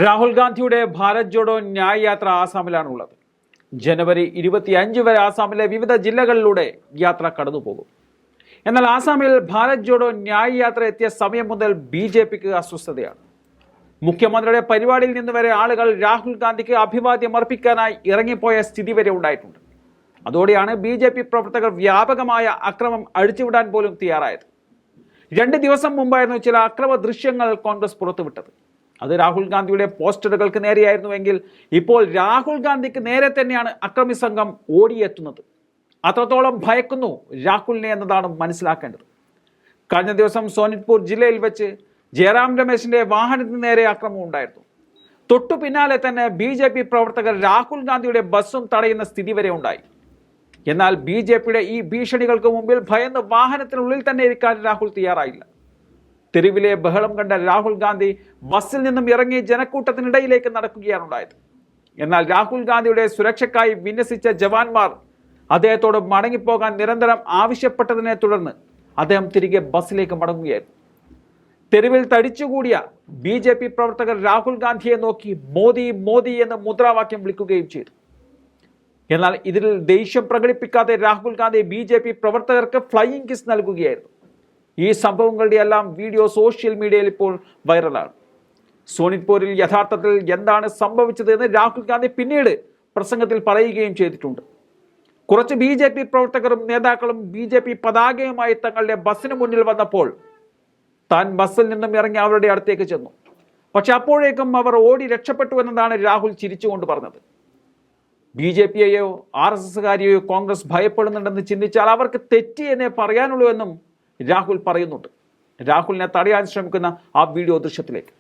രാഹുൽ ഗാന്ധിയുടെ ഭാരത് ജോഡോ ന്യായ് യാത്ര ആസാമിലാണുള്ളത്. ജനുവരി 25 വരെ ആസാമിലെ വിവിധ ജില്ലകളിലൂടെ യാത്ര കടന്നുപോകും. എന്നാൽ ആസാമിൽ ഭാരത് ജോഡോ ന്യായ് യാത്ര എത്തിയ സമയം മുതൽ BJPക്ക് അസ്വസ്ഥതയാണ്. മുഖ്യമന്ത്രിയുടെ പരിപാടിയിൽ നിന്ന് വരെ ആളുകൾ രാഹുൽ ഗാന്ധിക്ക് അഭിവാദ്യം അർപ്പിക്കാനായി ഇറങ്ങിപ്പോയ സ്ഥിതി വരെ ഉണ്ടായിട്ടുണ്ട്. അതോടെയാണ് BJP പ്രവർത്തകർ വ്യാപകമായ അക്രമം അഴിച്ചുവിടാൻ പോലും തയ്യാറായത്. 2 ദിവസം മുമ്പായിരുന്നു ചില അക്രമ ദൃശ്യങ്ങൾ കോൺഗ്രസ് പുറത്തുവിട്ടത്. അത് രാഹുൽ ഗാന്ധിയുടെ പോസ്റ്ററുകൾക്ക് നേരെയായിരുന്നുവെങ്കിൽ ഇപ്പോൾ രാഹുൽ ഗാന്ധിക്ക് നേരെ തന്നെയാണ് അക്രമി സംഘം ഓടിയെത്തുന്നത്. അത്രത്തോളം ഭയക്കുന്നു രാഹുലിനെ എന്നതാണ് മനസ്സിലാക്കേണ്ടത്. കഴിഞ്ഞ ദിവസം സോനിത്പൂർ ജില്ലയിൽ വെച്ച് ജയറാം രമേശിന്റെ വാഹനത്തിന് നേരെ അക്രമം ഉണ്ടായിരുന്നു. തൊട്ടു പിന്നാലെ തന്നെ BJP പ്രവർത്തകർ രാഹുൽ ഗാന്ധിയുടെ ബസ്സും തടയുന്ന സ്ഥിതി വരെ ഉണ്ടായി. എന്നാൽ BJPയുടെ ഈ ഭീഷണികൾക്ക് മുമ്പിൽ ഭയന്ന് വാഹനത്തിനുള്ളിൽ തന്നെ ഇരിക്കാൻ രാഹുൽ തയ്യാറായില്ല. തെരുവിലെ ബഹളം കണ്ട രാഹുൽ ഗാന്ധി ബസ്സിൽ നിന്നും ഇറങ്ങി ജനക്കൂട്ടത്തിനിടയിലേക്ക് നടക്കുകയാണ് ഉണ്ടായത്. എന്നാൽ രാഹുൽ ഗാന്ധിയുടെ സുരക്ഷയ്ക്കായി വിന്യസിച്ച ജവാന്മാർ അദ്ദേഹത്തോട് മടങ്ങിപ്പോകാൻ നിരന്തരം ആവശ്യപ്പെട്ടതിനെ തുടർന്ന് അദ്ദേഹം തിരികെ ബസ്സിലേക്ക് മടങ്ങുകയായിരുന്നു. തെരുവിൽ തടിച്ചുകൂടിയ BJP പ്രവർത്തകർ രാഹുൽ ഗാന്ധിയെ നോക്കി മോദി മോദി എന്ന് മുദ്രാവാക്യം വിളിക്കുകയും ചെയ്തു. എന്നാൽ ഇതിൽ ദേഷ്യം പ്രകടിപ്പിക്കാതെ രാഹുൽ ഗാന്ധി BJP പ്രവർത്തകർക്ക് ഫ്ലൈയിങ് കിസ് നൽകുകയായിരുന്നു. ഈ സംഭവങ്ങളുടെ എല്ലാം വീഡിയോ സോഷ്യൽ മീഡിയയിൽ ഇപ്പോൾ വൈറലാണ്. സോനിത്പൂരിൽ യഥാർത്ഥത്തിൽ എന്താണ് സംഭവിച്ചത് എന്ന് രാഹുൽ ഗാന്ധി പിന്നീട് പ്രസംഗത്തിൽ പറയുകയും ചെയ്തിട്ടുണ്ട്. കുറച്ച് BJP പ്രവർത്തകരും നേതാക്കളും BJP പതാകയുമായി തങ്ങളുടെ ബസ്സിന് മുന്നിൽ വന്നപ്പോൾ താൻ ബസ്സിൽ നിന്നും ഇറങ്ങി അവരുടെ അടുത്തേക്ക് ചെന്നു. പക്ഷെ അപ്പോഴേക്കും അവർ ഓടി രക്ഷപ്പെട്ടു എന്നതാണ് രാഹുൽ ചിരിച്ചുകൊണ്ട് പറഞ്ഞത്. BJPയെയോ RSSകാരെയോ കോൺഗ്രസ് ഭയപ്പെടുന്നുണ്ടെന്ന് ചിന്തിച്ചാൽ അവർക്ക് തെറ്റി എന്നേ പറയാനുള്ളൂ എന്നും രാഹുൽ പറയുന്നുണ്ട്. രാഹുലിനെ തടയാൻ ശ്രമിക്കുന്ന ആ വീഡിയോ ദൃശ്യത്തിലേക്ക്